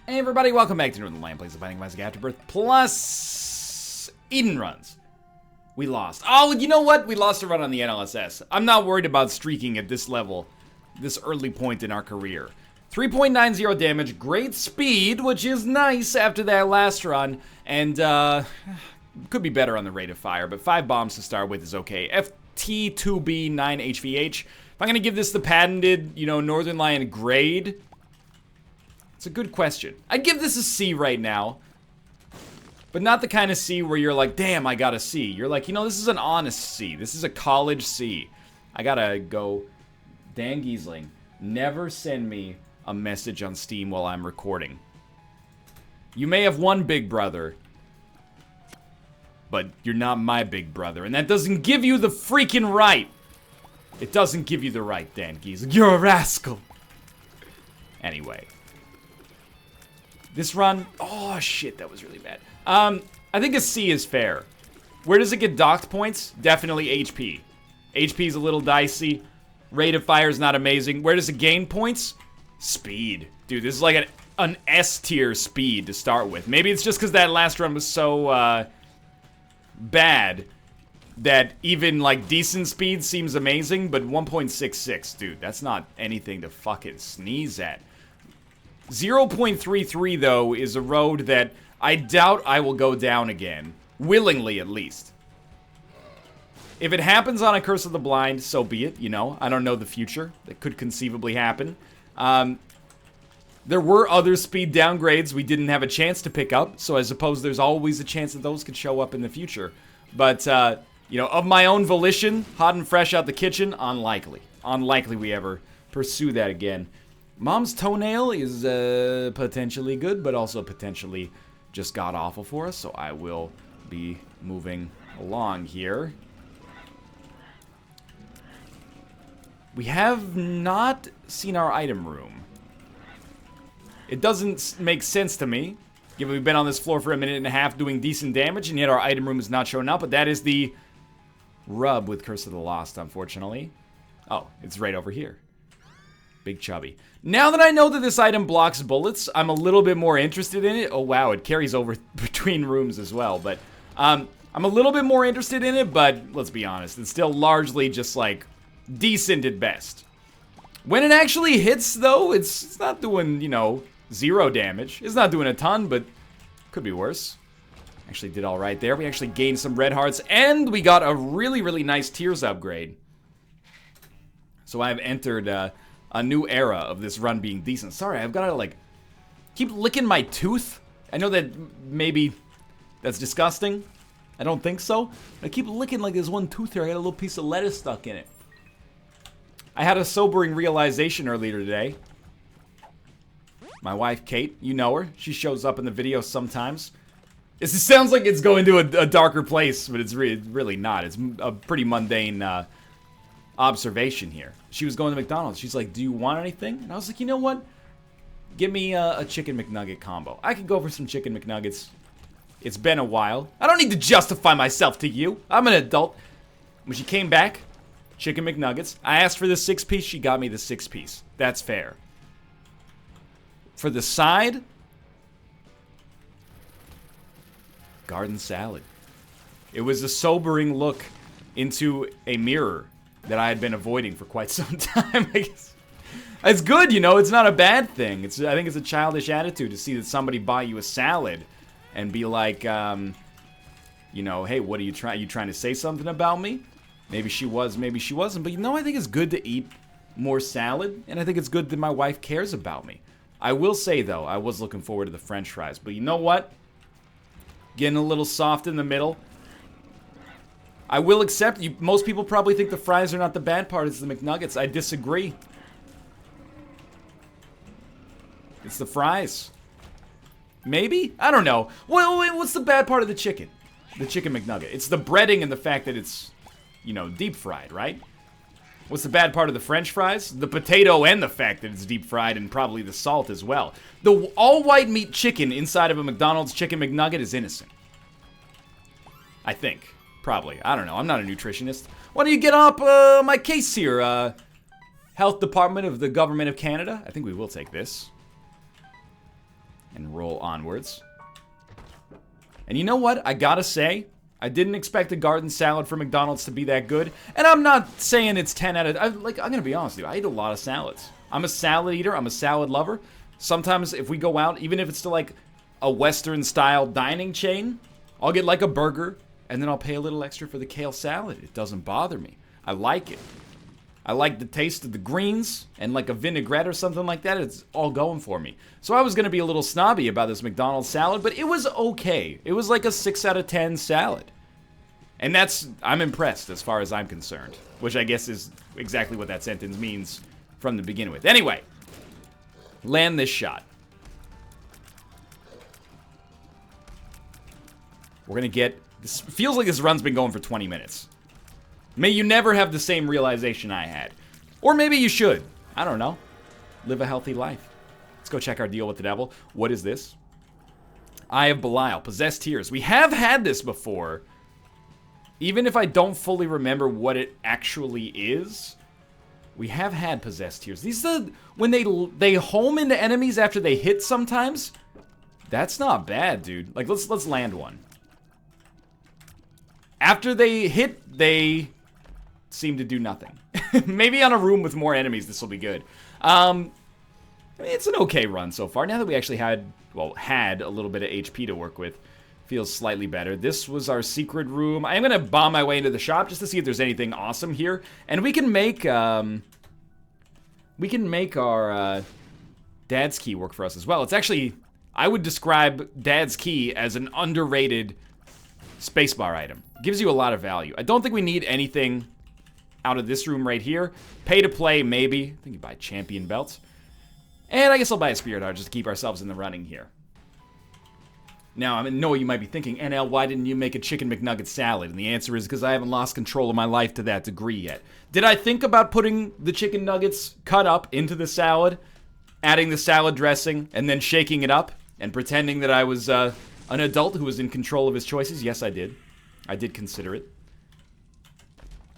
Hey everybody, welcome back to Northernlion, plays the Fighting Classic Afterbirth, plus Eden runs. We lost. Oh, you know what? We lost a run on the NLSS. I'm not worried about streaking at this level, this early point in our career. 3.90 damage, great speed, which is nice after that last run, and could be better on the rate of fire, but 5 bombs to start with is okay. FT2B 9 HVH. If I'm gonna give this the patented, Northernlion grade, it's a good question. I'd give this a C right now, but not the kind of C where you're like, damn, I got a C. You're like, this is an honest C. This is a college C. I gotta go, Dan Giesling, never send me a message on Steam while I'm recording. You may have one big brother, but you're not my big brother, and that doesn't give you the freaking right. It doesn't give you the right, Dan Giesling. You're a rascal. Anyway. This run, oh shit, that was really bad. I think a C is fair. Where does it get docked points? Definitely HP. HP is a little dicey. Rate of fire is not amazing. Where does it gain points? Speed. Dude, this is like an S tier speed to start with. Maybe it's just because that last run was so bad that even like decent speed seems amazing, but 1.66, dude, that's not anything to fucking sneeze at. 0.33, though, is a road that I doubt I will go down again. Willingly, at least. If it happens on a Curse of the Blind, so be it, I don't know the future. That could conceivably happen. There were other speed downgrades we didn't have a chance to pick up, so I suppose there's always a chance that those could show up in the future. But, of my own volition, hot and fresh out the kitchen, unlikely. Unlikely we ever pursue that again. Mom's toenail is potentially good, but also potentially just god-awful for us, so I will be moving along here. We have not seen our item room. It doesn't make sense to me, given we've been on this floor for a minute and a half doing decent damage, and yet our item room is not showing up, but that is the rub with Curse of the Lost, unfortunately. Oh, it's right over here. Big chubby. Now that I know that this item blocks bullets, I'm a little bit more interested in it. Oh wow, it carries over between rooms as well, but I'm a little bit more interested in it, but let's be honest, it's still largely just like decent at best. When it actually hits though, it's not doing, 0 damage. It's not doing a ton, but could be worse. Actually did all right there. We actually gained some red hearts, and we got a really, really nice tears upgrade. So I've entered a new era of this run being decent. Sorry, I've got to, keep licking my tooth. I know that maybe that's disgusting. I don't think so. I keep licking like there's one tooth here. I got a little piece of lettuce stuck in it. I had a sobering realization earlier today. My wife, Kate, you know her. She shows up in the video sometimes. It sounds like it's going to a darker place, but it's really not. It's a pretty mundane observation here. She was going to McDonald's. She's like, do you want anything? And I was like, you know what? Give me a chicken McNugget combo. I could go for some chicken McNuggets. It's been a while. I don't need to justify myself to you. I'm an adult. When she came back, chicken McNuggets. I asked for the 6-piece. She got me the 6-piece. That's fair. For the side, garden salad. It was a sobering look into a mirror that I had been avoiding for quite some time, I guess. It's good, it's not a bad thing. I think it's a childish attitude to see that somebody buy you a salad and be like, hey, what are you trying? You trying to say something about me? Maybe she was, maybe she wasn't. But I think it's good to eat more salad, and I think it's good that my wife cares about me. I will say, though, I was looking forward to the French fries. But you know what? Getting a little soft in the middle. I will accept, most people probably think the fries are not the bad part, it's the McNuggets. I disagree. It's the fries. Maybe? I don't know. Well, what's the bad part of the chicken? The chicken McNugget. It's the breading and the fact that it's, deep fried, right? What's the bad part of the French fries? The potato and the fact that it's deep fried, and probably the salt as well. The all-white meat chicken inside of a McDonald's chicken McNugget is innocent. I think. Probably. I don't know. I'm not a nutritionist. Why don't you get up my case here? Health Department of the Government of Canada. I think we will take this. And roll onwards. And you know what? I gotta say, I didn't expect a garden salad from McDonald's to be that good. And I'm not saying it's 10 out of... I'm gonna be honest with you. I eat a lot of salads. I'm a salad eater. I'm a salad lover. Sometimes if we go out, even if it's to like a Western-style dining chain, I'll get like a burger, and then I'll pay a little extra for the kale salad. It doesn't bother me. I like it. I like the taste of the greens and like a vinaigrette or something like that. It's all going for me. So I was going to be a little snobby about this McDonald's salad, but it was okay. It was like a 6 out of 10 salad. And I'm impressed as far as I'm concerned, which I guess is exactly what that sentence means from the beginning with. Anyway, land this shot. We're going to get... This feels like this run's been going for 20 minutes. May you never have the same realization I had. Or maybe you should. I don't know. Live a healthy life. Let's go check our deal with the devil. What is this? Eye of Belial. Possessed Tears. We have had this before. Even if I don't fully remember what it actually is, we have had Possessed Tears. These are when they home into enemies after they hit sometimes. That's not bad, dude. Like, let's land one. After they hit, they seem to do nothing. Maybe on a room with more enemies, this will be good. I mean, it's an okay run so far. Now that we actually had a little bit of HP to work with, feels slightly better. This was our secret room. I am going to bomb my way into the shop just to see if there's anything awesome here. And we can make our Dad's Key work for us as well. It's actually, I would describe Dad's Key as an underrated spacebar item. Gives you a lot of value. I don't think we need anything out of this room right here. Pay to play, maybe. I think you buy champion belts. And I guess I'll buy a Spirit Heart just to keep ourselves in the running here. Now, I know you might be thinking, NL, why didn't you make a chicken McNugget salad? And the answer is because I haven't lost control of my life to that degree yet. Did I think about putting the chicken nuggets cut up into the salad, adding the salad dressing, and then shaking it up, and pretending that I was an adult who was in control of his choices? Yes, I did. I did consider it.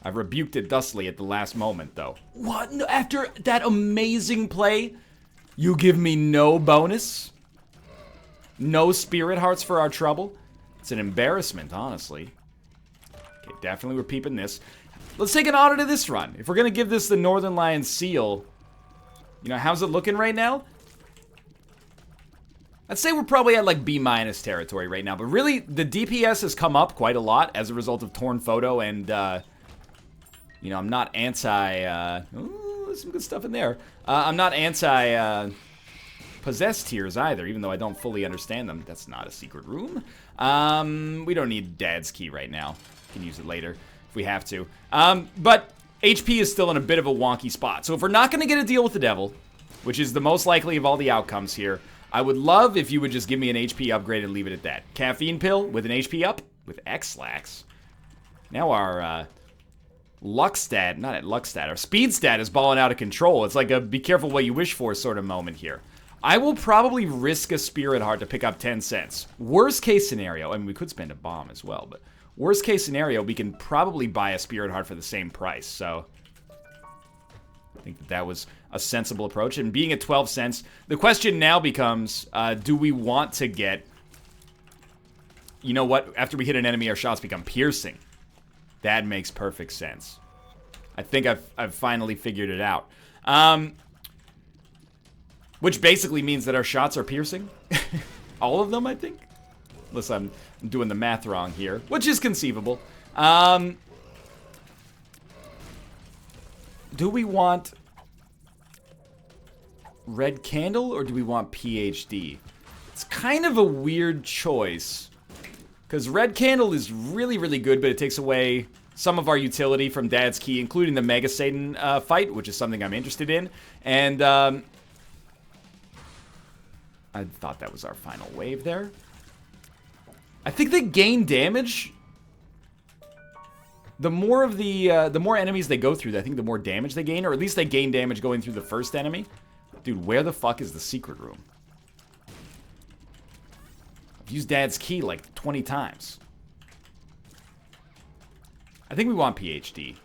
I've rebuked it thusly at the last moment, though. What? After that amazing play, you give me no bonus? No Spirit Hearts for our trouble? It's an embarrassment, honestly. Okay, definitely we're peeping this. Let's take an audit of this run. If we're going to give this the Northernlion seal, you know, how's it looking right now? I'd say we're probably at like B- territory right now, but really the DPS has come up quite a lot as a result of Torn Photo and, you know, I'm not anti, ooh, there's some good stuff in there. I'm not anti, Possessed Tears either, even though I don't fully understand them. That's not a secret room. We don't need Dad's Key right now. We can use it later if we have to. But HP is still in a bit of a wonky spot. So if we're not going to get a deal with the devil, which is the most likely of all the outcomes here, I would love if you would just give me an HP upgrade and leave it at that. Caffeine pill with an HP up with X-Lax. Now our luck stat, not at luck stat, our speed stat is balling out of control. It's like a be careful what you wish for sort of moment here. I will probably risk a Spirit Heart to pick up 10 cents. Worst case scenario, I mean, we could spend a bomb as well, but worst case scenario, we can probably buy a Spirit Heart for the same price, so I think that was a sensible approach. And being at 12 cents, the question now becomes, do we want to get... You know what? After we hit an enemy, our shots become piercing. That makes perfect sense. I think I've finally figured it out. Which basically means that our shots are piercing. All of them, I think. Unless I'm doing the math wrong here. Which is conceivable. Do we want Red Candle or do we want PhD? It's kind of a weird choice. Because Red Candle is really, really good, but it takes away some of our utility from Dad's Key, including the Mega Satan fight, which is something I'm interested in. And, I thought that was our final wave there. I think they gain damage. The more enemies they go through, I think the more damage they gain, or at least they gain damage going through the first enemy. Dude, where the fuck is the secret room? I've used Dad's Key like 20 times. I think we want PhD.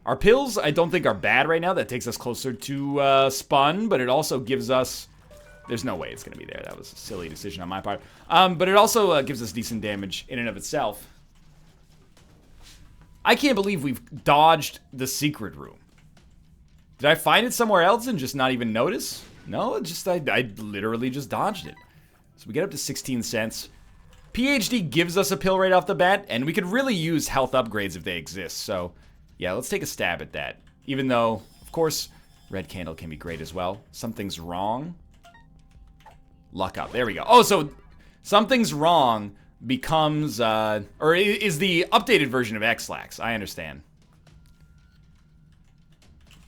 Our pills, I don't think are bad right now. That takes us closer to Spun, but it also gives us... There's no way it's going to be there. That was a silly decision on my part. But it also gives us decent damage in and of itself. I can't believe we've dodged the secret room. Did I find it somewhere else and just not even notice? No, I literally just dodged it. So we get up to 16 cents. PhD gives us a pill right off the bat, and we could really use health upgrades if they exist. So, yeah, let's take a stab at that. Even though, of course, red candle can be great as well. Something's wrong. Luck up. There we go. Oh, so something's wrong becomes, or is the updated version of X-Lax. I understand.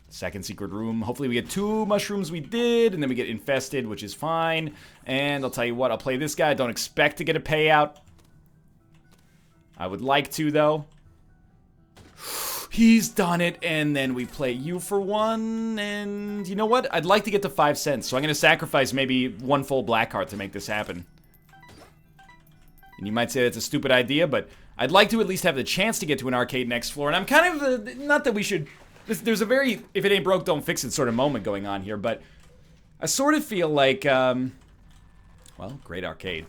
Second secret room. Hopefully we get 2 mushrooms. We did, and then we get infested, which is fine. And I'll tell you what, I'll play this guy. I don't expect to get a payout. I would like to, though. He's done it, and then we play you for 1, and you know what? I'd like to get to 5 cents, so I'm going to sacrifice maybe 1 full black heart to make this happen. And you might say that's a stupid idea, but I'd like to at least have the chance to get to an arcade next floor, and I'm kind of, not that we should... There's a very, if it ain't broke, don't fix it sort of moment going on here, but I sort of feel like, well, great arcade.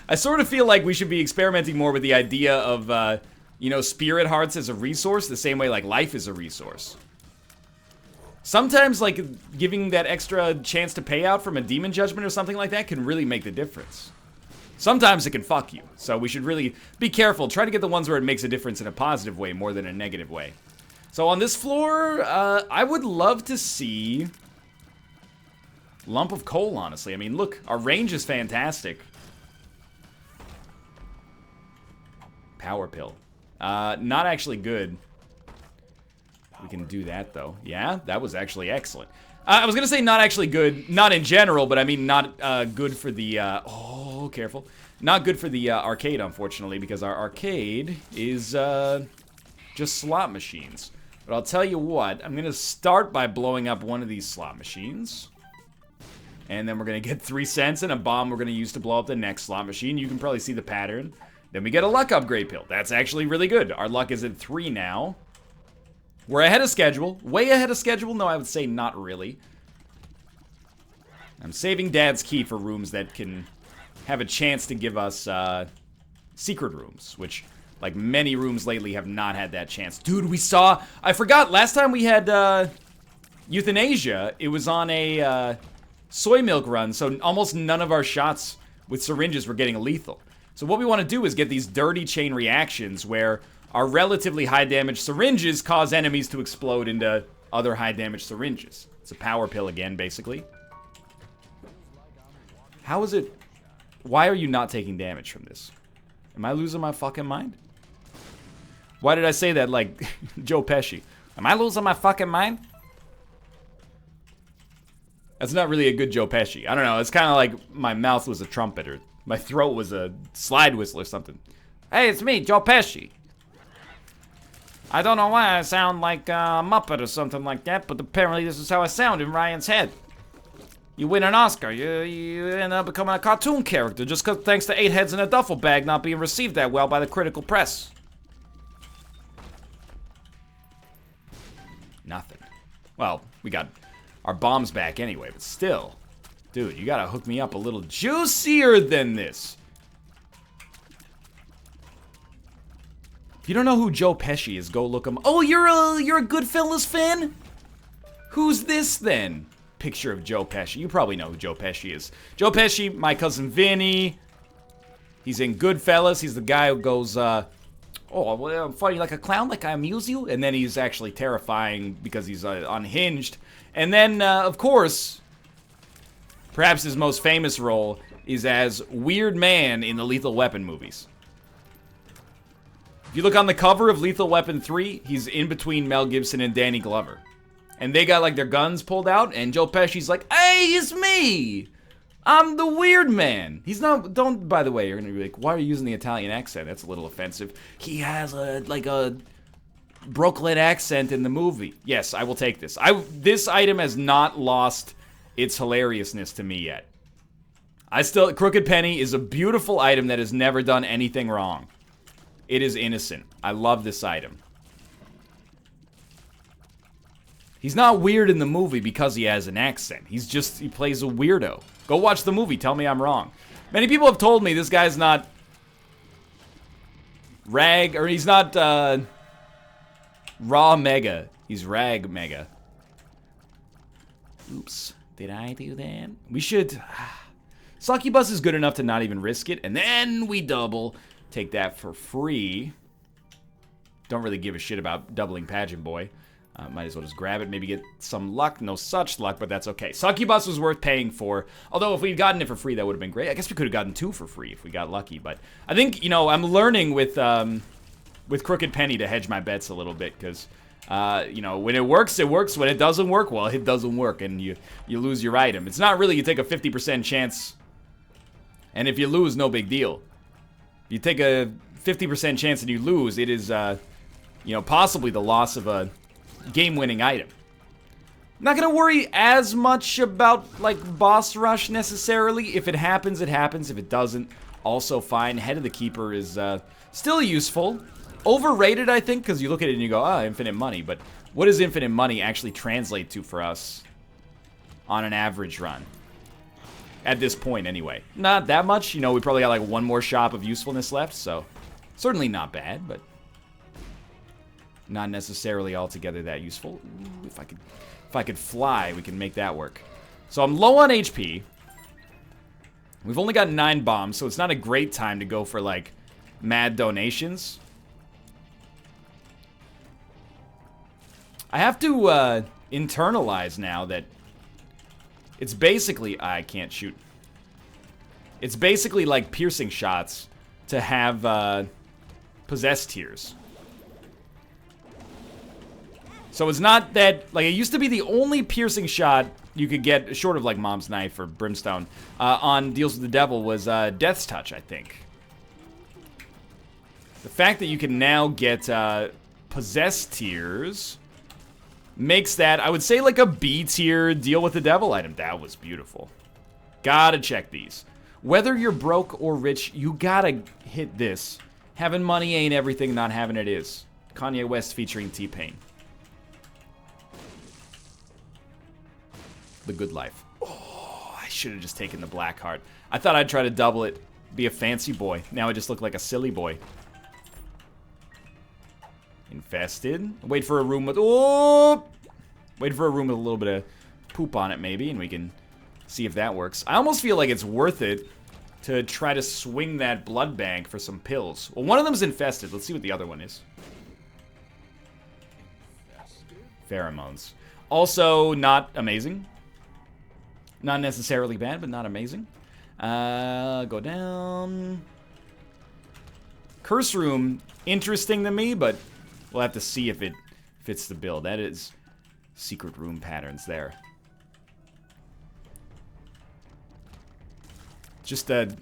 I sort of feel like we should be experimenting more with the idea of, you know, spirit hearts as a resource, the same way like life is a resource. Sometimes, like, giving that extra chance to pay out from a demon judgment or something like that can really make the difference. Sometimes it can fuck you, so we should really be careful. Try to get the ones where it makes a difference in a positive way more than a negative way. So on this floor, I would love to see lump of coal, honestly. I mean, look, our range is fantastic. Power pill. Not actually good. We can do that, though. Yeah, that was actually excellent. I was going to say not actually good, not in general, but I mean not good for the, oh, careful. Not good for the arcade, unfortunately, because our arcade is just slot machines. But I'll tell you what, I'm going to start by blowing up one of these slot machines. And then we're going to get 3 cents and a bomb we're going to use to blow up the next slot machine. You can probably see the pattern. Then we get a luck upgrade pill. That's actually really good. Our luck is at 3 now. We're ahead of schedule. Way ahead of schedule? No, I would say not really. I'm saving Dad's key for rooms that can have a chance to give us secret rooms, which... like, many rooms lately have not had that chance. Dude, we saw... I forgot, last time we had, euthanasia, it was on a, soy milk run, so almost none of our shots with syringes were getting lethal. So what we want to do is get these dirty chain reactions where our relatively high damage syringes cause enemies to explode into other high damage syringes. It's a power pill again, basically. How is it... Why are you not taking damage from this? Am I losing my fucking mind? Why did I say that like Joe Pesci? Am I losing my fucking mind? That's not really a good Joe Pesci. I don't know. It's kind of like my mouth was a trumpet or my throat was a slide whistle or something. Hey, it's me, Joe Pesci. I don't know why I sound like a Muppet or something like that, but apparently this is how I sound in Ryan's head. You win an Oscar, you end up becoming a cartoon character just thanks to 8 heads in a duffel bag not being received that well by the critical press. Nothing. Well, we got our bombs back anyway, but still. Dude, you gotta hook me up a little juicier than this. If you don't know who Joe Pesci is, go look him. Oh, you're a Goodfellas fan? Who's this then? Picture of Joe Pesci. You probably know who Joe Pesci is. Joe Pesci, my cousin Vinny. He's in Goodfellas. He's the guy who goes, oh, well, I'm funny like a clown, like I amuse you. And then he's actually terrifying because he's unhinged. And then, of course, perhaps his most famous role is as Weird Man in the Lethal Weapon movies. If you look on the cover of Lethal Weapon 3, he's in between Mel Gibson and Danny Glover. And they got, like, their guns pulled out, and Joe Pesci's like, hey, it's me! I'm the Weird Man! He's not, don't, by the way, you're gonna be like, why are you using the Italian accent? That's a little offensive. He has a Brooklyn accent in the movie. Yes, I will take this. This item has not lost its hilariousness to me yet. Crooked Penny is a beautiful item that has never done anything wrong. It is innocent. I love this item. He's not weird in the movie because he has an accent. He plays a weirdo. Go watch the movie, tell me I'm wrong. Many people have told me this guy's not he's not raw mega. He's rag mega. Oops, did I do that? We should... Succubus is good enough to not even risk it, and then we double. Take that for free. Don't really give a shit about doubling Pageant Boy. Might as well just grab it, maybe get some luck. No such luck, but that's okay. Succubus was worth paying for. Although if we'd gotten it for free, that would have been great. I guess we could have gotten 2 for free if we got lucky. But I think, you know, I'm learning with Crooked Penny to hedge my bets a little bit. Because, you know, when it works, it works. When it doesn't work, well, it doesn't work. And you lose your item. It's not really you take a 50% chance. And if you lose, no big deal. You take a 50% chance and you lose, it is, you know, possibly the loss of a game-winning item. I'm not gonna worry as much about, like, boss rush necessarily. If it happens, it happens. If it doesn't, also fine. Head of the Keeper is still useful. Overrated, I think, because you look at it and you go, ah, infinite money. But what does infinite money actually translate to for us on an average run? At this point, anyway. Not that much. You know, we probably got, like, 1 more shop of usefulness left, so certainly not bad, but not necessarily altogether that useful. Ooh, if I could fly, we can make that work. So I'm low on HP. We've only got 9 bombs, so it's not a great time to go for, like, mad donations. I have to internalize now that it's basically... I can't shoot. It's basically like piercing shots to have possessed tiers. So it's not that, like, it used to be the only piercing shot you could get, short of, like, Mom's Knife or Brimstone, on Deals with the Devil was Death's Touch, I think. The fact that you can now get possessed tiers makes that, I would say, like a B tier Deal with the Devil item. That was beautiful. Gotta check these. Whether you're broke or rich, you gotta hit this. Having money ain't everything, not having it is. Kanye West featuring T-Pain. The Good Life. Oh, I should have just taken the Black Heart. I thought I'd try to double it, be a fancy boy. Now I just look like a silly boy. Infested. Wait for a room with... Oh! Wait for a room with a little bit of poop on it, maybe, and we can see if that works. I almost feel like it's worth it to try to swing that blood bank for some pills. Well, one of them's infested. Let's see what the other one is. Pheromones. Also, not amazing. Not necessarily bad, but not amazing. Go down. Curse Room, interesting to me, but we'll have to see if it fits the bill. That is secret room patterns there. Just the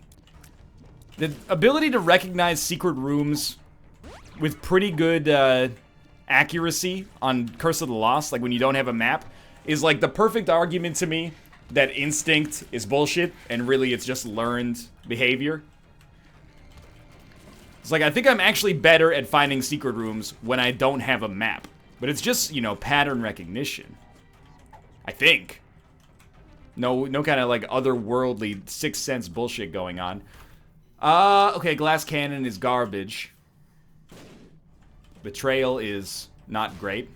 ability to recognize secret rooms with pretty good accuracy on Curse of the Lost, like when you don't have a map, is like the perfect argument to me that instinct is bullshit and really it's just learned behavior. It's like, I think I'm actually better at finding secret rooms when I don't have a map. But it's just, you know, pattern recognition. I think. No kind of like otherworldly Sixth Sense bullshit going on. Okay, Glass Cannon is garbage. Betrayal is not great.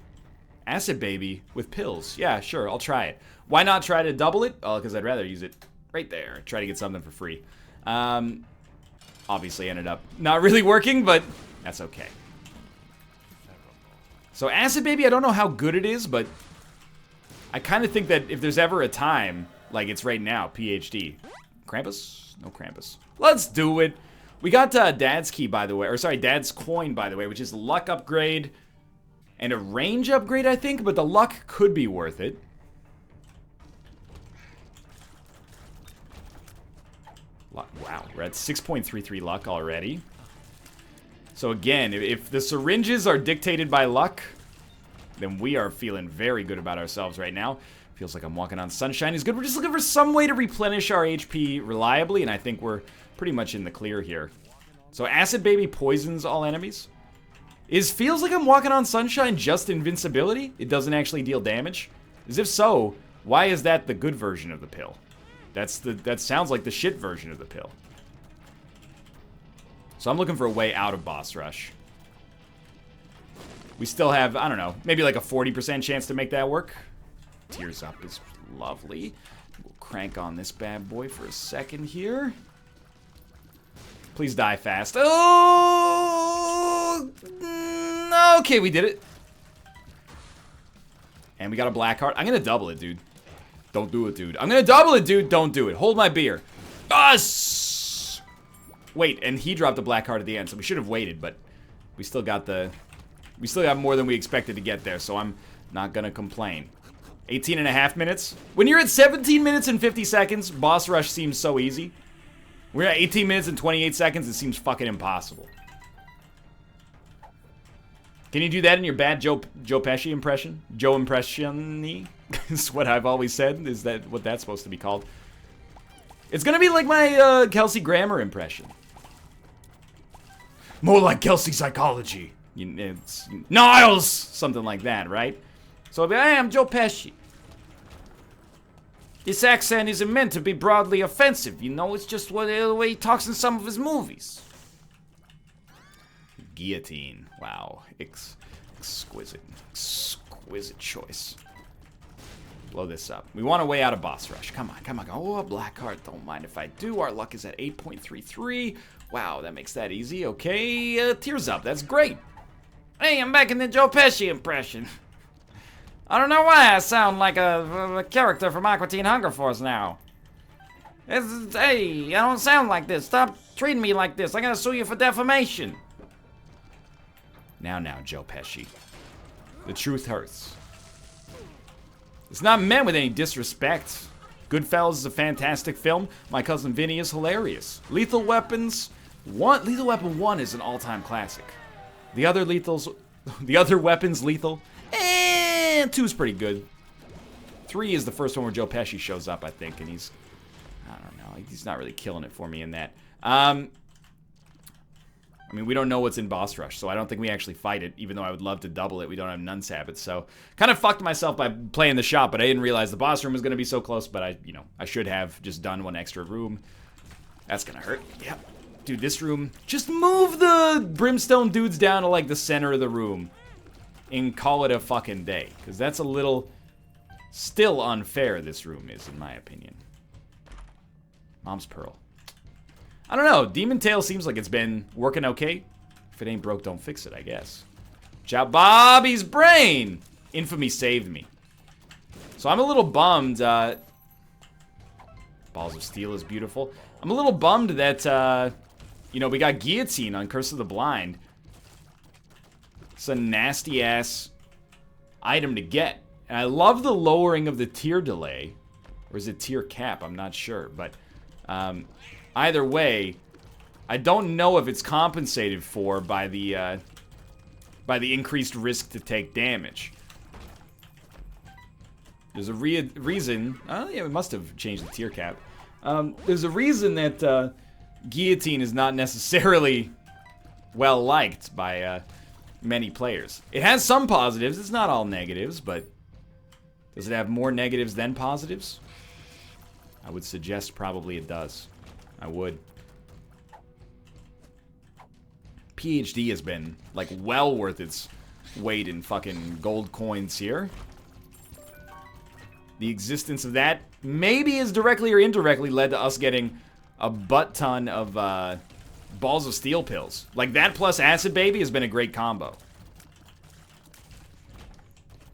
Acid Baby with pills. Yeah, sure, I'll try it. Why not try to double it? Oh, because I'd rather use it right there. Try to get something for free. Obviously ended up not really working, but that's okay. So Acid Baby, I don't know how good it is, but I kind of think that if there's ever a time, like it's right now, PhD. Krampus? No Krampus. Let's do it. We got Dad's Key, by the way, or sorry, Dad's Coin, by the way, which is a luck upgrade and a range upgrade, I think, but the luck could be worth it. Wow, we're at 6.33 luck already. So again, if the syringes are dictated by luck, then we are feeling very good about ourselves right now. Feels like I'm walking on sunshine is good. We're just looking for some way to replenish our HP reliably, and I think we're pretty much in the clear here. So Acid Baby poisons all enemies. Feels like I'm walking on sunshine just invincibility? It doesn't actually deal damage? As if so, why is that the good version of the pill? That sounds like the shit version of the pill. So I'm looking for a way out of boss rush. We still have, I don't know, maybe like a 40% chance to make that work. Tears up is lovely. We'll crank on this bad boy for a second here. Please die fast. Oh! Okay, we did it. And we got a black heart. I'm gonna double it, dude. Don't do it, dude. I'm gonna double it, dude. Don't do it. Hold my beer. Us! Wait, and he dropped the black heart at the end, so we should have waited, but we still got the... We still got more than we expected to get there, so I'm not gonna complain. 18.5 minutes. When you're at 17 minutes and 50 seconds, boss rush seems so easy. We're at 18 minutes and 28 seconds, it seems fucking impossible. Can you do that in your bad Joe Pesci impression? Joe impression-y is what I've always said. Is that what that's supposed to be called? It's gonna be like my Kelsey Grammer impression. More like Kelsey Psychology. It's Niles! Something like that, right? So I'll be, hey, I'm Joe Pesci. This accent isn't meant to be broadly offensive, you know? It's just the way he talks in some of his movies. Guillotine. Wow. Exquisite. Exquisite choice. Blow this up. We want a way out of boss rush. Come on, come on. Oh, a black heart. Don't mind if I do. Our luck is at 8.33. Wow, that makes that easy. Okay, tears up. That's great. Hey, I'm back in the Joe Pesci impression. I don't know why I sound like a character from Aqua Teen Hunger Force now. Hey, I don't sound like this. Stop treating me like this. I'm gonna sue you for defamation. Now, Joe Pesci. The truth hurts. It's not meant with any disrespect. Goodfellas is a fantastic film. My Cousin Vinny is hilarious. Lethal Weapon 1 is an all-time classic. The other weapons lethal. 2 is pretty good. 3 is the first one where Joe Pesci shows up, I think, and he's, I don't know, he's not really killing it for me in that. I mean, we don't know what's in boss rush, so I don't think we actually fight it, even though I would love to double it. We don't have Nun's Habit, so kind of fucked myself by playing the shop, but I didn't realize the boss room was going to be so close, but I should have just done one extra room. That's going to hurt. Yep. Dude, this room, just move the brimstone dudes down to, like, the center of the room and call it a fucking day, because that's a little still unfair, this room is, in my opinion. Mom's Pearl. I don't know. Demon Tail seems like it's been working okay. If it ain't broke, don't fix it, I guess. Chop Bobby's brain! Infamy saved me. So I'm a little bummed. Balls of Steel is beautiful. I'm a little bummed that, we got Guillotine on Curse of the Blind. It's a nasty-ass item to get. And I love the lowering of the tier delay. Or is it tier cap? I'm not sure. But, either way, I don't know if it's compensated for by the increased risk to take damage. There's a reason. Oh yeah, we must have changed the tier cap. There's a reason that Guillotine is not necessarily well liked by many players. It has some positives. It's not all negatives, but does it have more negatives than positives? I would suggest probably it does. I would. PhD has been, like, well worth its weight in fucking gold coins here. The existence of that maybe has directly or indirectly led to us getting a butt ton of Balls of Steel pills. Like, that plus Acid Baby has been a great combo.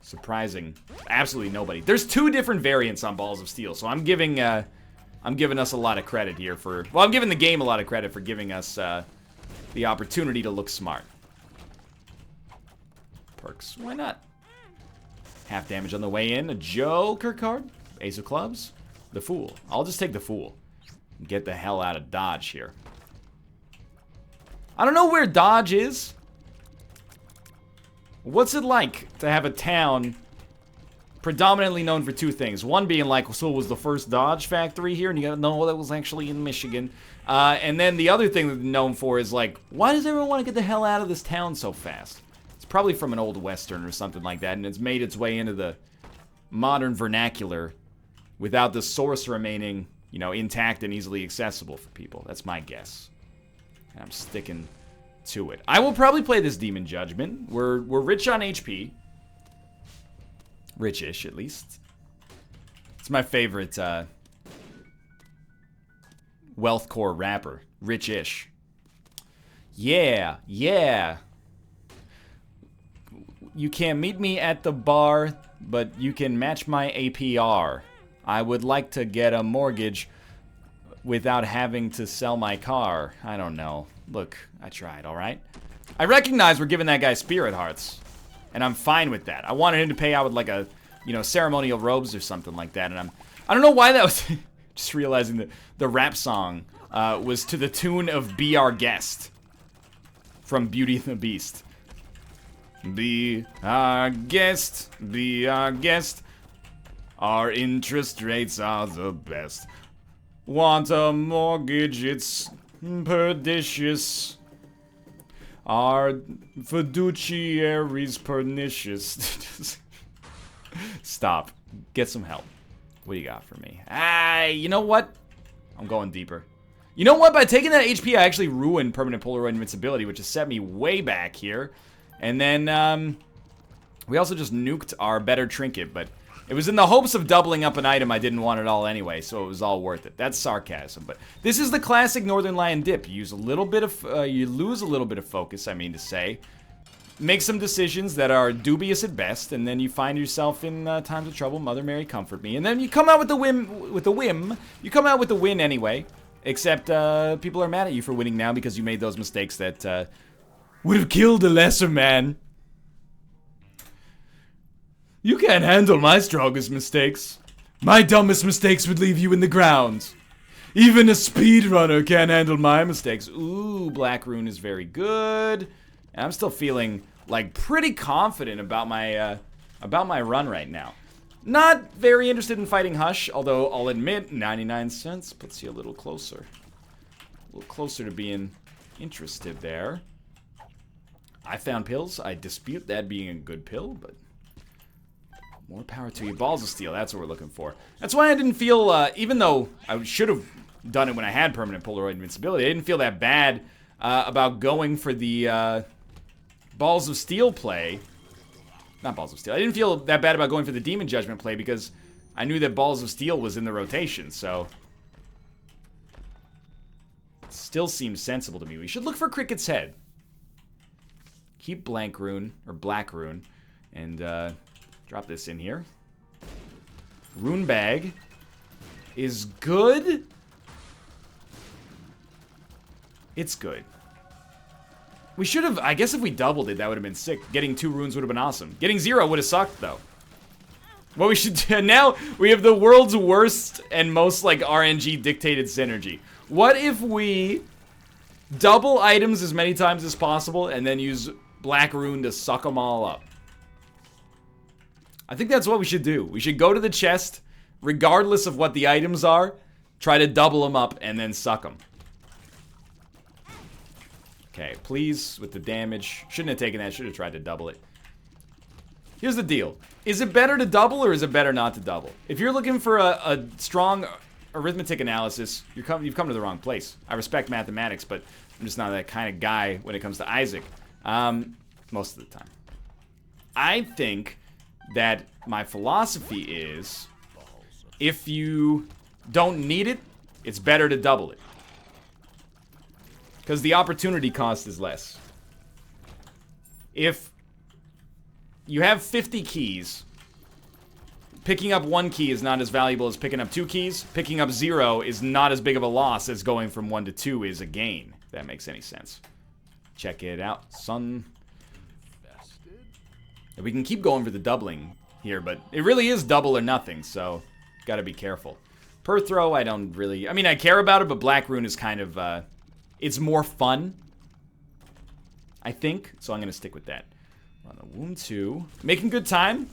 Surprising. Absolutely nobody. There's 2 different variants on Balls of Steel, so I'm giving us a lot of credit here for... Well, I'm giving the game a lot of credit for giving us the opportunity to look smart. Perks. Why not? Half damage on the way in. A Joker card. Ace of Clubs. The Fool. I'll just take the Fool. Get the hell out of Dodge here. I don't know where Dodge is. What's it like to have a town predominantly known for 2 things? One being like, so it was the first Dodge factory here, and you gotta know that was actually in Michigan. And then the other thing that they're known for is like, why does everyone want to get the hell out of this town so fast? probably from an old Western or something like that, and it's made its way into the modern vernacular without the source remaining, you know, intact and easily accessible for people. That's my guess. And I'm sticking to it. I will probably play this Demon Judgment. We're rich on HP. Rich-ish, at least. It's my favorite wealth core rapper. Rich-ish. Yeah, yeah. You can't meet me at the bar, but you can match my APR. I would like to get a mortgage without having to sell my car. I don't know. Look, I tried, alright? I recognize we're giving that guy spirit hearts, and I'm fine with that. I wanted him to pay out with like a, you know, ceremonial robes or something like that, and I don't know why that was. Just realizing that the rap song was to the tune of Be Our Guest from Beauty and the Beast. Be our guest, be our guest. Our interest rates are the best. Want a mortgage, it's pernicious. Our fiduciary's pernicious. Stop. Get some help. What do you got for me? You know what? I'm going deeper. You know what? By taking that HP, I actually ruined permanent Polaroid invincibility, which has set me way back here. And then, we also just nuked our better trinket, but it was in the hopes of doubling up an item. I didn't want it all anyway, so it was all worth it. That's sarcasm, but this is the classic Northernlion dip. You use a little bit of, you lose a little bit of focus, I mean to say. Make some decisions that are dubious at best, and then you find yourself in times of trouble. Mother Mary, comfort me. And then you come out with the whim, You come out with the win anyway. Except people are mad at you for winning now because you made those mistakes that would have killed a lesser man. You can't handle my strongest mistakes. My dumbest mistakes would leave you in the ground. Even a speedrunner can't handle my mistakes. Ooh, Black Rune is very good. And I'm still feeling like pretty confident about my run right now. Not very interested in fighting Hush, although I'll admit 99 cents puts you a little closer. A little closer to being interested there. I found pills. I dispute that being a good pill, but more power to you. Balls of Steel, that's what we're looking for. That's why I didn't feel, even though I should have done it when I had permanent Polaroid invincibility, I didn't feel that bad about going for the Balls of Steel play. Not Balls of Steel. I didn't feel that bad about going for the Demon Judgment play because I knew that Balls of Steel was in the rotation, so it still seems sensible to me. We should look for Cricket's Head. Keep Blank Rune, or Black Rune, and drop this in here. Rune Bag is good. It's good. We should have, I guess if we doubled it, that would have been sick. Getting 2 runes would have been awesome. Getting 0 would have sucked, though. What we should do, now we have the world's worst and most, like, RNG-dictated synergy. What if we double items as many times as possible and then use Black Rune to suck them all up? I think that's what we should do. We should go to the chest, regardless of what the items are, try to double them up, and then suck them. Okay, please, with the damage. Shouldn't have taken that, should have tried to double it. Here's the deal. Is it better to double or is it better not to double? If you're looking for a strong arithmetic analysis, you've come to the wrong place. I respect mathematics, but I'm just not that kind of guy when it comes to Isaac. Most of the time. I think that my philosophy is, if you don't need it, it's better to double it. Because the opportunity cost is less. If you have 50 keys, picking up 1 key is not as valuable as picking up 2 keys. Picking up 0 is not as big of a loss as going from 1 to 2 is a gain. If that makes any sense. Check it out, son. We can keep going for the doubling here, but it really is double or nothing, so gotta be careful. Per throw, I don't really... I mean, I care about it, but Black Rune is kind of... it's more fun, I think, so I'm gonna stick with that. On the Womb 2. Making good time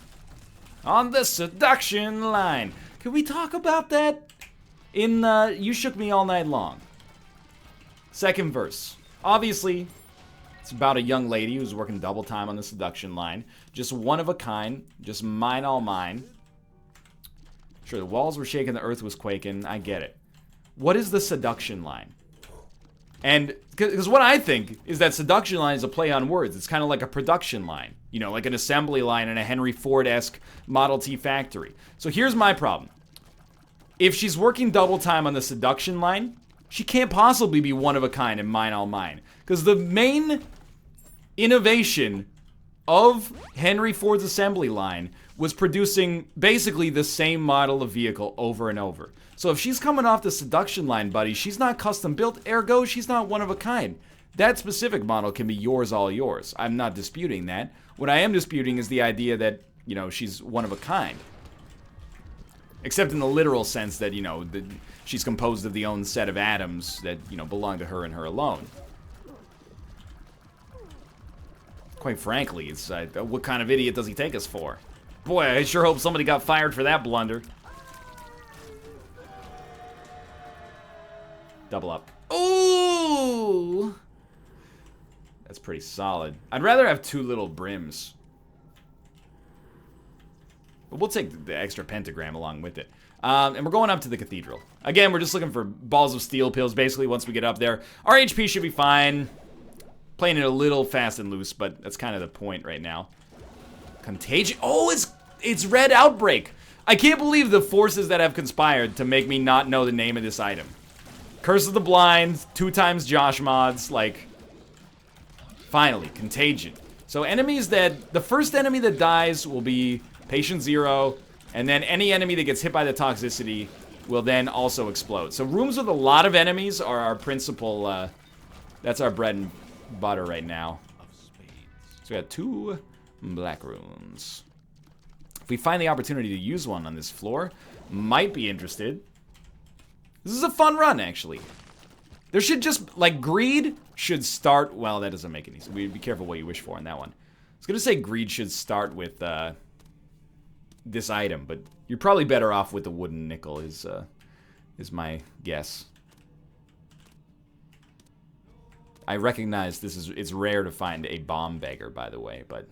on the seduction line. Can we talk about that in You Shook Me All Night Long? Second verse. Obviously, It's about a young lady who's working double time on the seduction line. Just one of a kind. Just mine all mine. Sure, the walls were shaking, the earth was quaking. I get it. What is the seduction line? And, because what I think is that seduction line is a play on words. It's kind of like a production line. You know, like an assembly line in a Henry Ford-esque Model T factory. So here's my problem. If she's working double time on the seduction line, she can't possibly be one of a kind and mine all mine. Because the main innovation of Henry Ford's assembly line was producing basically the same model of vehicle over and over. So if she's coming off the seduction line, buddy, she's not custom built, ergo she's not one of a kind. That specific model can be yours, all yours. I'm not disputing that. What I am disputing is the idea that, you know, she's one of a kind. Except in the literal sense that, you know, she's composed of the own set of atoms that, you know, belong to her and her alone. Quite frankly, it's what kind of idiot does he take us for? Boy, I sure hope somebody got fired for that blunder. Double up. Ooh! That's pretty solid. I'd rather have 2 little brims. But we'll take the extra pentagram along with it. And we're going up to the cathedral. Again, we're just looking for balls of steel pills, basically, once we get up there. Our HP should be fine. Playing it a little fast and loose, but that's kind of the point right now. Contagion. Oh, it's Red Outbreak. I can't believe the forces that have conspired to make me not know the name of this item. Curse of the Blind, 2 times Josh mods, like... Finally, Contagion. So enemies that... The first enemy that dies will be Patient Zero, and then any enemy that gets hit by the toxicity will then also explode. So rooms with a lot of enemies are our principal... that's our bread and butter right now. So we got 2 black runes. If we find the opportunity to use one on this floor, might be interested. This is a fun run, actually. There should just, like, greed should start, well, that doesn't make any sense. Be careful what you wish for in that one. I was gonna say greed should start with, this item, but you're probably better off with the wooden nickel, is my guess. I recognize it's rare to find a bomb beggar, by the way, but...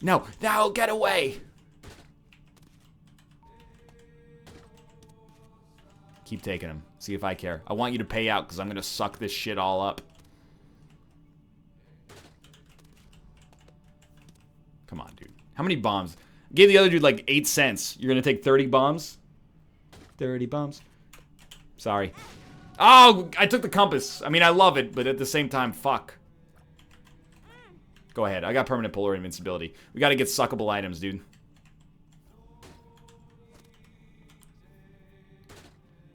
No, get away! Keep taking him. See if I care. I want you to pay out, because I'm gonna suck this shit all up. Come on, dude. How many bombs? I gave the other dude like 8 cents. You're gonna take 30 bombs? 30 bombs. Sorry. Oh, I took the compass. I mean, I love it, but at the same time, fuck. Go ahead. I got permanent polar invincibility. We gotta get suckable items, dude.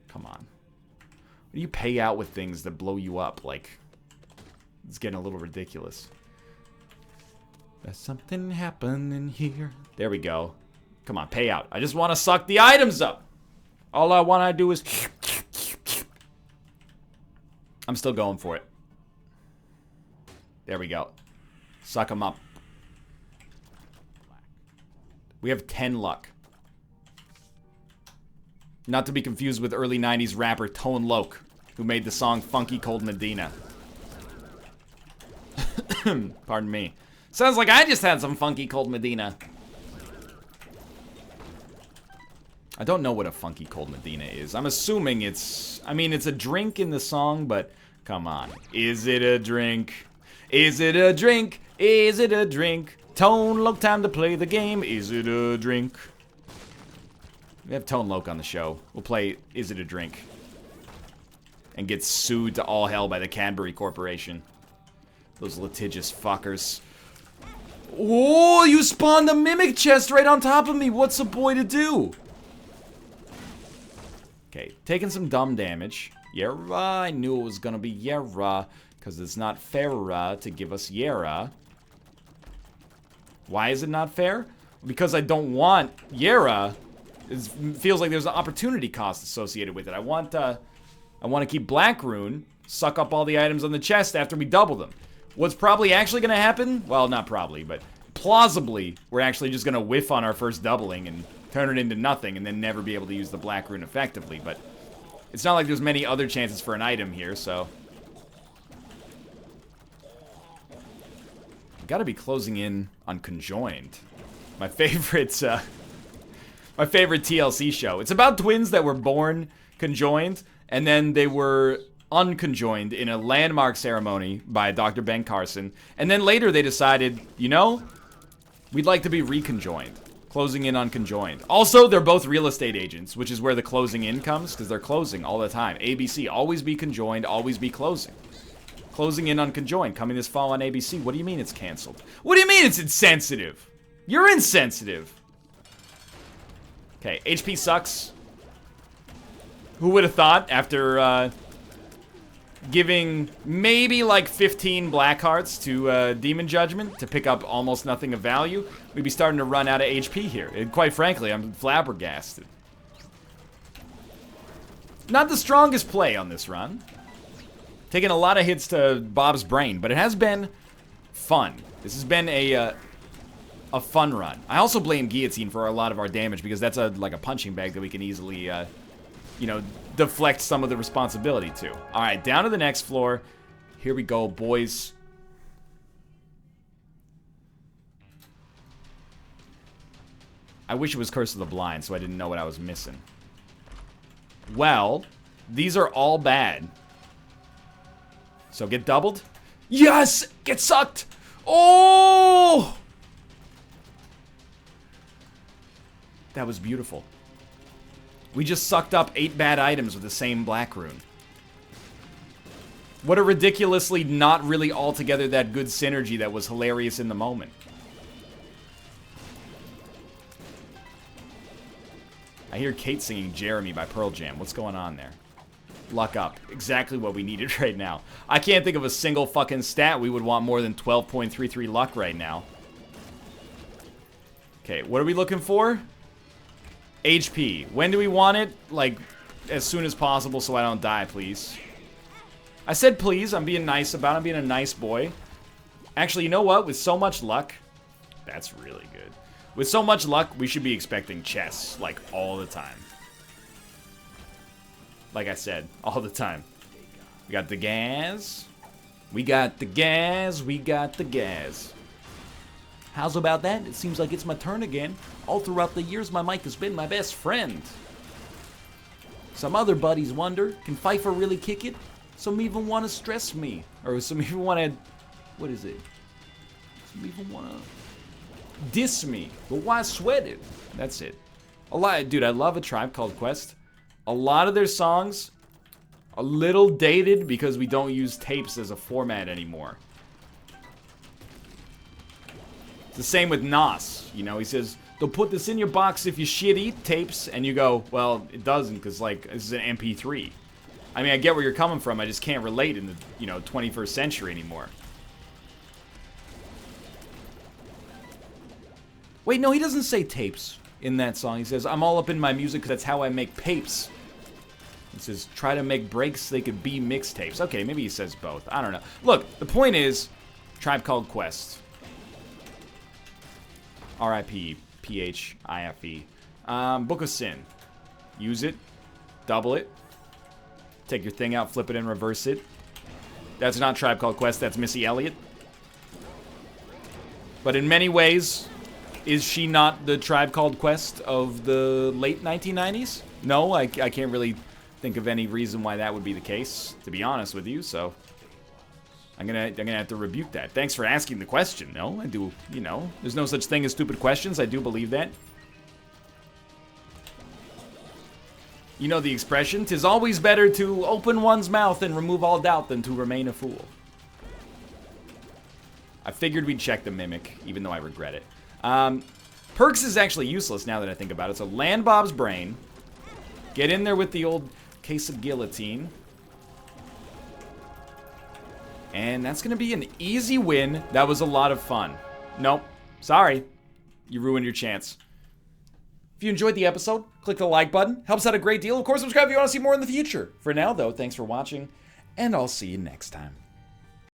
Come on. What do you pay out with things that blow you up? Like, it's getting a little ridiculous. There's something happening here. There we go. Come on, pay out. I just want to suck the items up. All I want to do is... I'm still going for it. There we go. Suck them up. We have 10 luck. Not to be confused with early 90s rapper Tone Loc, who made the song Funky Cold Medina. Pardon me. Sounds like I just had some Funky Cold Medina. I don't know what a Funky Cold Medina is. I'm assuming it's... I mean, it's a drink in the song, but... Come on. Is it a drink? Is it a drink? Is it a drink? Tone Loc, time to play the game. Is it a drink? We have Tone Loc on the show. We'll play Is It a Drink? And get sued to all hell by the Cadbury Corporation. Those litigious fuckers. Oh, you spawned a mimic chest right on top of me. What's a boy to do? Okay, taking some dumb damage. Yera, I knew it was gonna be Yera, because it's not fair to give us Yera. Why is it not fair? Because I don't want Yera. It feels like there's an opportunity cost associated with it. I want to keep Black Rune, suck up all the items on the chest after we double them. What's probably actually gonna happen? Well, not probably, but plausibly, we're actually just gonna whiff on our first doubling and turn it into nothing and then never be able to use the Black Rune effectively, but it's not like there's many other chances for an item here, so... Gotta be closing in on Conjoined. My favorite, my favorite TLC show. It's about twins that were born conjoined, and then they were unconjoined in a landmark ceremony by Dr. Ben Carson. And then later they decided, you know, we'd like to be reconjoined. Closing in on conjoined. Also, they're both real estate agents, which is where the closing in comes, because they're closing all the time. ABC, always be conjoined, always be closing. Closing in on conjoined, coming this fall on ABC. What do you mean it's canceled? What do you mean it's insensitive? You're insensitive. Okay, HP sucks. Who would have thought after giving maybe like 15 black hearts to Demon Judgment to pick up almost nothing of value, we'd be starting to run out of HP here. And quite frankly, I'm flabbergasted. Not the strongest play on this run. Taking a lot of hits to Bob's brain, but it has been fun. This has been a fun run. I also blame Guillotine for a lot of our damage because that's like a punching bag that we can easily, you know, deflect some of the responsibility to. All right, down to the next floor. Here we go, boys. I wish it was Curse of the Blind so I didn't know what I was missing. Well, these are all bad. So get doubled. Yes! Get sucked! Oh! That was beautiful. We just sucked up 8 bad items with the same black rune. What a ridiculously not really altogether that good synergy that was hilarious in the moment. I hear Kate singing Jeremy by Pearl Jam. What's going on there? Luck up. Exactly what we needed right now. I can't think of a single fucking stat we would want more than 12.33 luck right now. Okay, what are we looking for? HP. When do we want it? Like, as soon as possible so I don't die, please. I said please. I'm being nice about it. I'm being a nice boy. Actually, you know what? With so much luck, that's really good. With so much luck, we should be expecting chests, like, all the time. Like I said, all the time. We got the gas. We got the gas. We got the gas. How's about that? It seems like it's my turn again. All throughout the years, my mic has been my best friend. Some other buddies wonder, can Pfeiffer really kick it? Some even want to stress me. Or some even want to... What is it? Some even want to... diss me. But why sweat it? That's it. A lot... Dude, I love A Tribe Called Quest. A lot of their songs... a little dated because we don't use tapes as a format anymore. It's the same with Nas. You know, he says, they'll put this in your box if you shit eat tapes. And you go, well, it doesn't because, like, this is an MP3. I mean, I get where you're coming from. I just can't relate in the, you know, 21st century anymore. Wait, no, he doesn't say tapes in that song. He says, I'm all up in my music because that's how I make papes. He says, try to make breaks so they could be mixtapes. Okay, maybe he says both. I don't know. Look, the point is, Tribe Called Quest. R.I.P. P-H-I-F-E. Book of Sin. Use it. Double it. Take your thing out, flip it, and reverse it. That's not Tribe Called Quest, that's Missy Elliott. But in many ways, is she not the Tribe Called Quest of the late 1990s? No, I can't really think of any reason why that would be the case, to be honest with you, so... I'm gonna have to rebuke that. Thanks for asking the question. No, I do, you know, there's no such thing as stupid questions. I do believe that. You know the expression, 'tis always better to open one's mouth and remove all doubt than to remain a fool. I figured we'd check the Mimic, even though I regret it. Perks is actually useless now that I think about it. So land Bob's brain. Get in there with the old case of guillotine. And that's going to be an easy win. That was a lot of fun. Nope. Sorry. You ruined your chance. If you enjoyed the episode, click the like button. Helps out a great deal. Of course, subscribe if you want to see more in the future. For now, though, thanks for watching, and I'll see you next time.